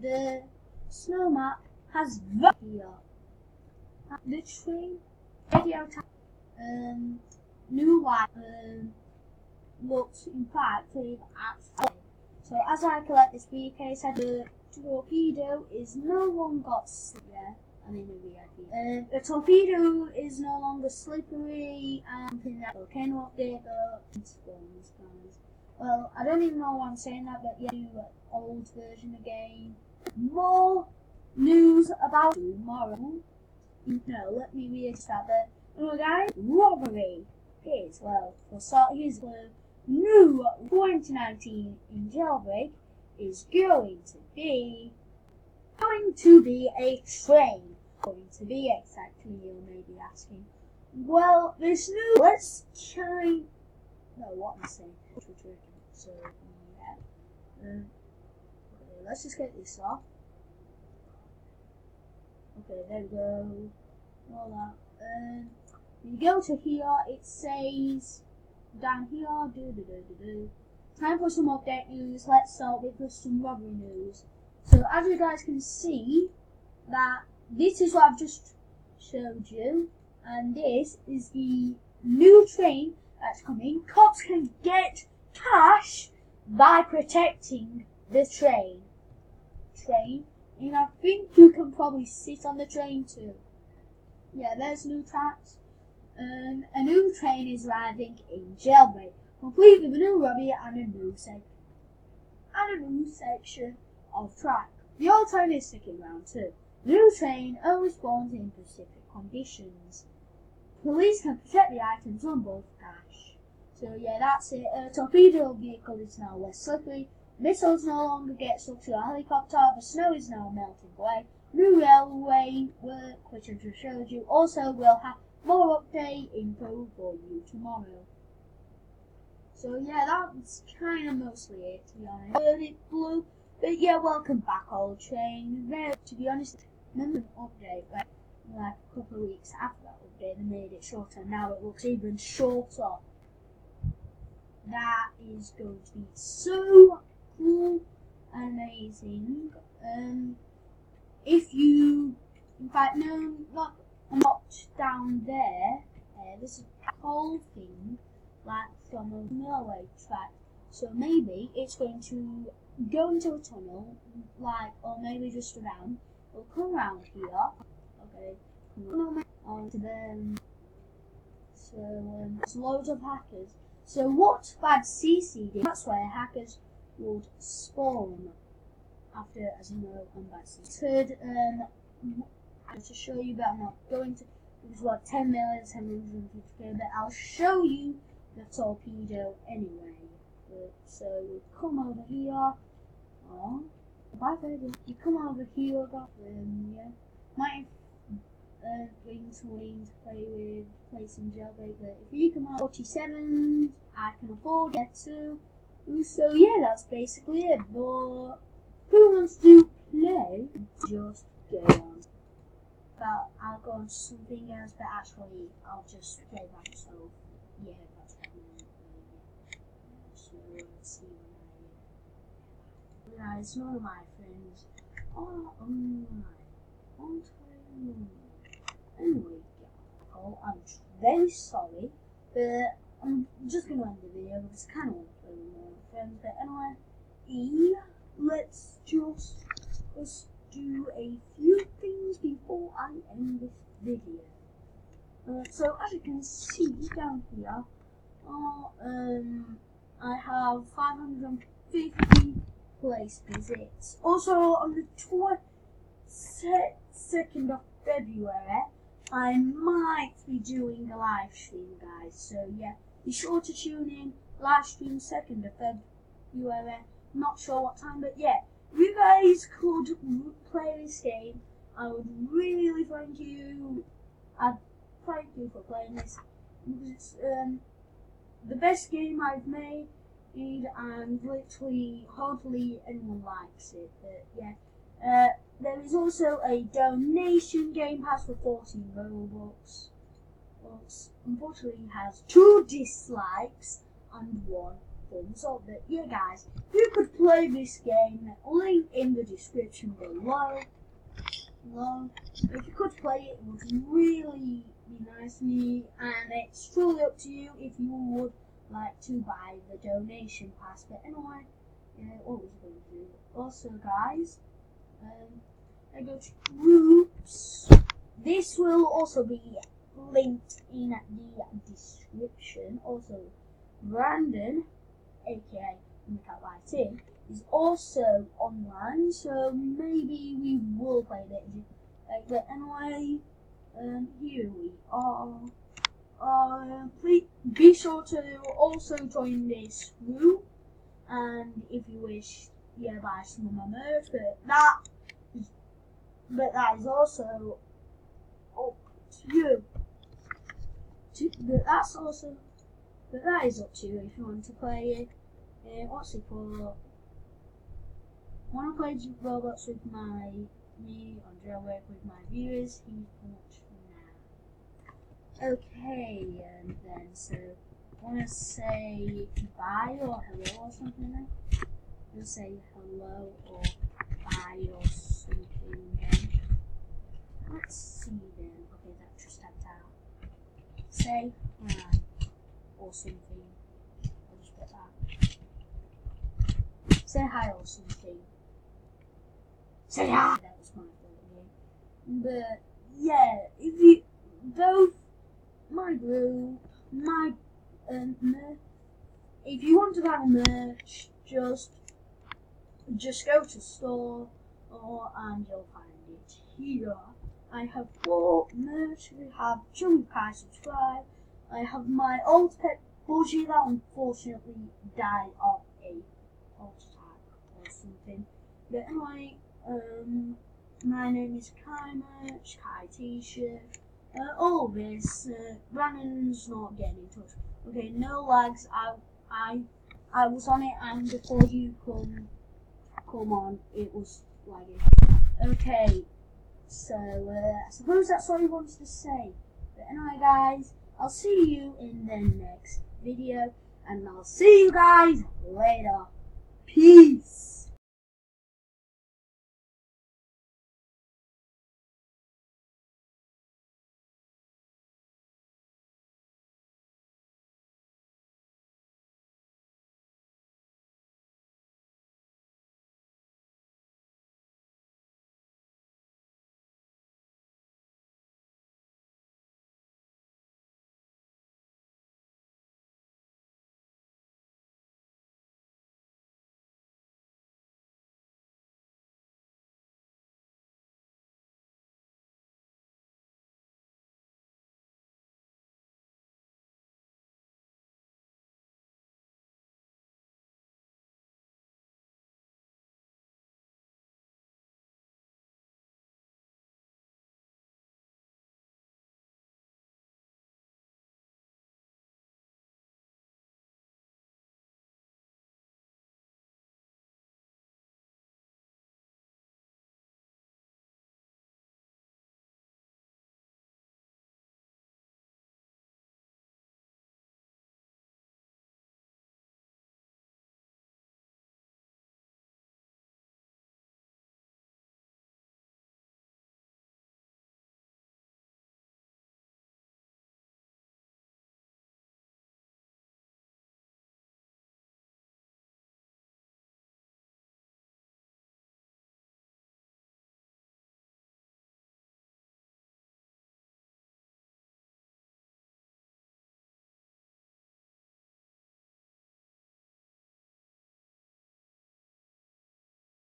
the snow map has here. The train radio new light looks in fact actually. So as I collect this BK said the torpedo is no longer the torpedo is no longer slippery and the volcano update guys. Well, I don't even know why I'm saying that, but yeah, the old version again. More news about tomorrow. No, let me restart that. Oh guys, Robbery is, well, for start, here's the new 2019 in Jailbreak is going to be a train. Going to be exactly, you may be asking. Well, this new, let's try, no, what am I saying? So, yeah. Okay, let's just get this off. Okay, there we go. All that. You go to here, it says down here, time for some update news. Let's start with some robbery news. So as you guys can see, that this is what I've just showed you, and this is the new train that's coming. Cops can get cash by protecting the train. And I think you can probably sit on the train too. Yeah, there's new tracks. A new train is arriving in Jailbreak, complete with a new robbery and a new section of track. The old train is sticking around too. The new train only spawns in specific conditions. Police can protect the items on board cash. So yeah, that's it. Torpedo vehicle is now less slippery. Missiles no longer get stuck to a helicopter. The snow is now melting away. New railway work, which I just showed you. Also, we'll have more update info for you tomorrow. So yeah, that's kind of mostly it, to be honest. A bit blue, but yeah, welcome back, old train. There, to be honest, remember the update where, like a couple of weeks after that update, they made it shorter. Now it looks even shorter. That is going to be so cool, amazing. If you, in fact, no, not down there. This is a whole thing, like from a railway track. So maybe it's going to go into a tunnel, like, or maybe just around. We'll come around here. Okay, come on to them. So there's loads of hackers. So what Bad CC did, that's where hackers would spawn after, as you know, on Bad CC. To show you, but I'm not going to. It was what 10 million, 750k, but I'll show you the torpedo anyway. So you come over here. Oh, bye baby. You come over here, got yeah. Might bring something to play some Jailbreak, but if you come out 47, I can afford it too. So yeah, that's basically it. But who wants to play? Just go on. But I'll go on to something else, but actually I'll just play by myself. Yeah, that's what I'm going to play. So let's see when guys, none of my friends are online. Anyway, I'm very sorry, but I'm just going to end the video because I kind of want to play with my friends. But anyway, let's just do a few things before I end this video. So as you can see down here, I have 550 place visits. Also on the 22nd of February, I might be doing a live stream, guys. So yeah, be sure to tune in. Live stream 2nd of February. Not sure what time, but yeah. If you guys could play this game, I would really thank you. I'd thank you for playing this because it's the best game I've made, and literally, hopefully, anyone likes it. But yeah, there is also a donation game pass for 14 Robux. Well, unfortunately, it has 2 dislikes and 1 thumbs up. But yeah, guys, you could play this game. Link in the description below. If you could play it, it would really be nice to me, and it's truly up to you if you would like to buy the donation pass. But anyway, what was I going to do? Also, guys, I go to groups. This will also be linked in the description. Also, Brandon, aka McAllighting, is also online, so maybe we will play that. But anyway, here we are. Please be sure to also join this group, and if you wish, buy some of my merch. But that is also up to you. But that is up to you if you want to play it. What's it called? Want to play Roblox with me on Jailbreak with my viewers? He's now. Okay, and then so want to say bye or hello or something then? You'll say hello or bye or something then. Let's see then. Okay, that just stepped out. Say hi or something. I'll just put that. Say hi or something. Say hi. That was my fault again. But yeah, if you both my group, my if you want to buy merch, just go to store and you'll find it here. I have 4 merch. We have Chummy Pie Subscribe. I have my old pet Budgie that unfortunately died of a heart attack or something. But anyway, my name is Kai Merch, Kai T-shirt. All this. Brandon's not getting in touch. Okay, no lags. I was on it, and before you come on, it was lagging. Okay. So, I suppose that's all he wants to say. But anyway, guys, I'll see you in the next video, and I'll see you guys later. Peace.